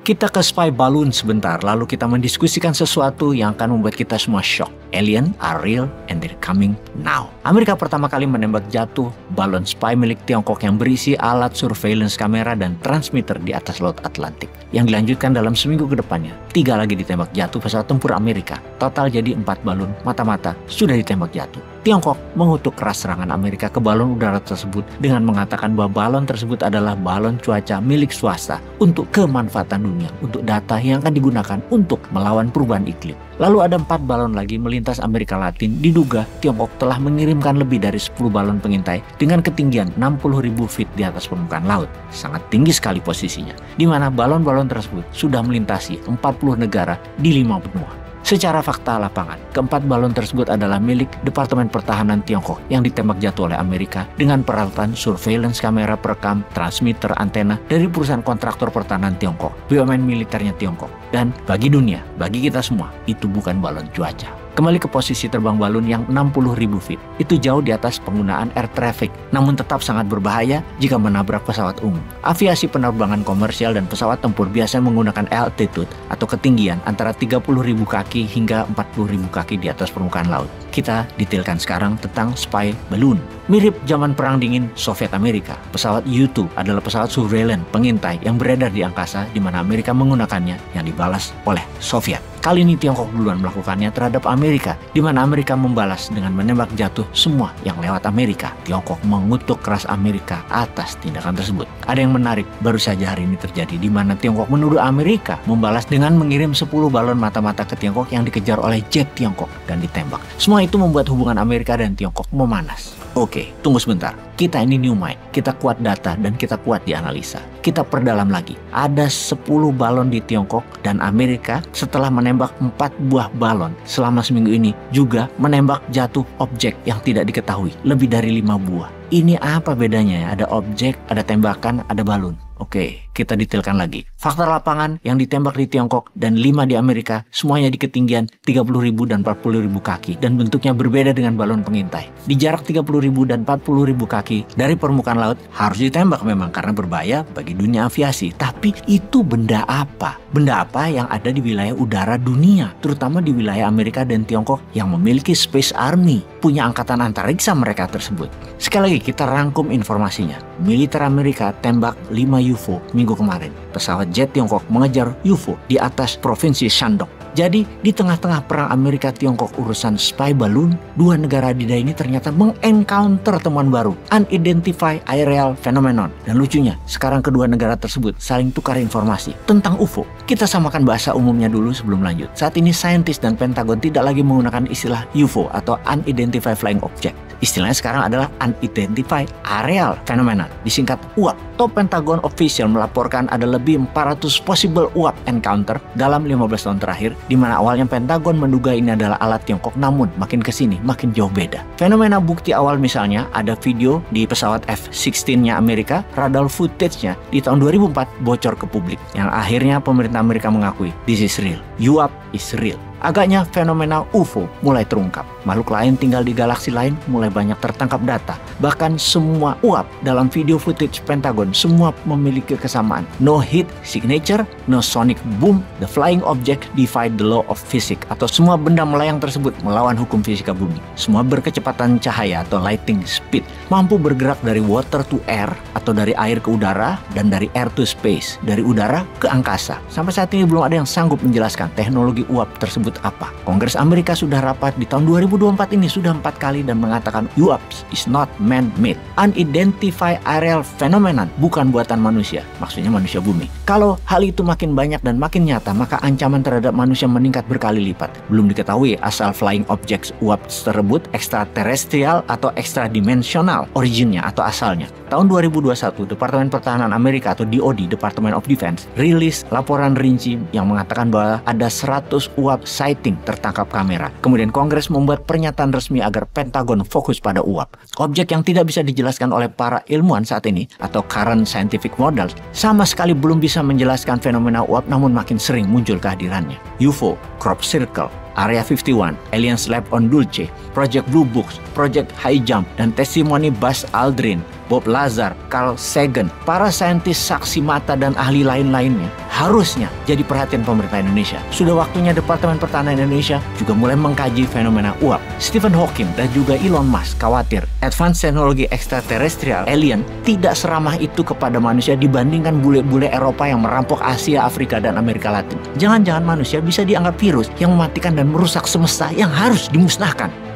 Kita ke spy balloon sebentar, lalu kita mendiskusikan sesuatu yang akan membuat kita semua shock. Alien are real and they're coming now. Amerika pertama kali menembak jatuh balon spy milik Tiongkok yang berisi alat surveillance kamera dan transmitter di atas Laut Atlantik. Yang dilanjutkan dalam seminggu ke depannya, 3 lagi ditembak jatuh pesawat tempur Amerika. Total jadi 4 balon mata-mata sudah ditembak jatuh. Tiongkok mengutuk keras serangan Amerika ke balon udara tersebut dengan mengatakan bahwa balon tersebut adalah balon cuaca milik swasta untuk kemanfaatan dunia, untuk data yang akan digunakan untuk melawan perubahan iklim. Lalu ada 4 balon lagi melintas Amerika Latin. Diduga Tiongkok telah mengirimkan lebih dari 10 balon pengintai dengan ketinggian 60.000 feet di atas permukaan laut. Sangat tinggi sekali posisinya, di mana balon-balon tersebut sudah melintasi 40 negara di 5 benua. Secara fakta lapangan, keempat balon tersebut adalah milik Departemen Pertahanan Tiongkok yang ditembak jatuh oleh Amerika dengan peralatan surveillance kamera perekam, transmitter, antena dari perusahaan kontraktor pertahanan Tiongkok, BUMN militernya Tiongkok. Dan bagi dunia, bagi kita semua, itu bukan balon cuaca. Kembali ke posisi terbang balon yang 60.000 feet. Itu jauh di atas penggunaan air traffic, namun tetap sangat berbahaya jika menabrak pesawat umum. Aviasi penerbangan komersial dan pesawat tempur biasa menggunakan altitude atau ketinggian antara 30.000 kaki hingga 40.000 kaki di atas permukaan laut. Kita detailkan sekarang tentang spy balloon. Mirip zaman Perang Dingin Soviet Amerika, pesawat U-2 adalah pesawat surveillance pengintai yang beredar di angkasa di mana Amerika menggunakannya yang dibalas oleh Soviet. Kali ini Tiongkok duluan melakukannya terhadap Amerika, di mana Amerika membalas dengan menembak jatuh semua yang lewat Amerika. Tiongkok mengutuk keras Amerika atas tindakan tersebut. Ada yang menarik, baru saja hari ini terjadi, di mana Tiongkok menuduh Amerika membalas dengan mengirim 10 balon mata-mata ke Tiongkok yang dikejar oleh jet Tiongkok dan ditembak. Semua itu membuat hubungan Amerika dan Tiongkok memanas. Oke, tunggu sebentar. Kita ini new mind, kita kuat data dan kita kuat di analisa. Kita perdalam lagi. Ada 10 balon di Tiongkok dan Amerika setelah menembak 4 buah balon selama seminggu ini juga menembak jatuh objek yang tidak diketahui, lebih dari 5 buah. Ini apa bedanya ya? Ada objek, ada tembakan, ada balon. Oke, kita detailkan lagi. Fakta lapangan yang ditembak di Tiongkok dan 5 di Amerika, semuanya di ketinggian 30.000 dan 40.000 kaki dan bentuknya berbeda dengan balon pengintai. Di jarak 30.000 dan 40.000 kaki dari permukaan laut harus ditembak memang karena berbahaya bagi dunia aviasi. Tapi itu benda apa? Benda apa yang ada di wilayah udara dunia, terutama di wilayah Amerika dan Tiongkok yang memiliki Space Army, punya angkatan antariksa mereka tersebut. Sekali lagi kita rangkum informasinya. Militer Amerika tembak 5 UFO minggu kemarin. Pesawat jet Tiongkok mengejar UFO di atas provinsi Shandong. Jadi di tengah-tengah perang Amerika-Tiongkok urusan spy balloon, 2 negara adidaya ini ternyata mengencounter temuan baru, unidentified aerial phenomenon. Dan lucunya, sekarang kedua negara tersebut saling tukar informasi tentang UFO. Kita samakan bahasa umumnya dulu sebelum lanjut. Saat ini saintis dan Pentagon tidak lagi menggunakan istilah UFO atau unidentified flying object. Istilahnya sekarang adalah unidentified aerial phenomenon, disingkat UAP. Top Pentagon official melaporkan ada lebih 400 possible UAP encounter dalam 15 tahun terakhir, di mana awalnya Pentagon menduga ini adalah alat Tiongkok, namun makin kesini makin jauh beda. Fenomena bukti awal misalnya ada video di pesawat F-16-nya Amerika, radar footage-nya di tahun 2004 bocor ke publik, yang akhirnya pemerintah Amerika mengakui this is real, UAP is real. Agaknya fenomena UFO mulai terungkap. Makhluk lain tinggal di galaksi lain mulai banyak tertangkap data. Bahkan semua UAP dalam video footage Pentagon semua memiliki kesamaan. No heat signature, no sonic boom, the flying object defied the law of physics, atau semua benda melayang tersebut melawan hukum fisika bumi. Semua berkecepatan cahaya atau lighting speed, mampu bergerak dari water to air atau dari air ke udara dan dari air to space, dari udara ke angkasa. Sampai saat ini belum ada yang sanggup menjelaskan teknologi UAP tersebut apa. Kongres Amerika sudah rapat di tahun 2024 ini sudah 4 kali dan mengatakan UAPs is not man-made, unidentified aerial phenomenon, bukan buatan manusia, maksudnya manusia bumi. Kalau hal itu makin banyak dan makin nyata, maka ancaman terhadap manusia meningkat berkali lipat. Belum diketahui asal flying objects UAPs tersebut extraterrestrial atau extradimensional originnya atau asalnya. Tahun 2021, Departemen Pertahanan Amerika atau DoD, Department of Defense, rilis laporan rinci yang mengatakan bahwa ada 100 UAP sighting tertangkap kamera. Kemudian Kongres membuat pernyataan resmi agar Pentagon fokus pada UAP. Objek yang tidak bisa dijelaskan oleh para ilmuwan saat ini atau current scientific models sama sekali belum bisa menjelaskan fenomena UAP, namun makin sering muncul kehadirannya. UFO, Crop Circle, Area 51, Aliens Lab on Dulce, Project Blue Book, Project High Jump, dan testimoni Buzz Aldrin, Bob Lazar, Carl Sagan, para saintis saksi mata dan ahli lain-lainnya harusnya jadi perhatian pemerintah Indonesia. Sudah waktunya Departemen Pertahanan Indonesia juga mulai mengkaji fenomena uap. Stephen Hawking dan juga Elon Musk khawatir advance teknologi ekstraterestrial alien tidak seramah itu kepada manusia dibandingkan bule-bule Eropa yang merampok Asia, Afrika, dan Amerika Latin. Jangan-jangan manusia bisa dianggap virus yang mematikan dan merusak semesta yang harus dimusnahkan.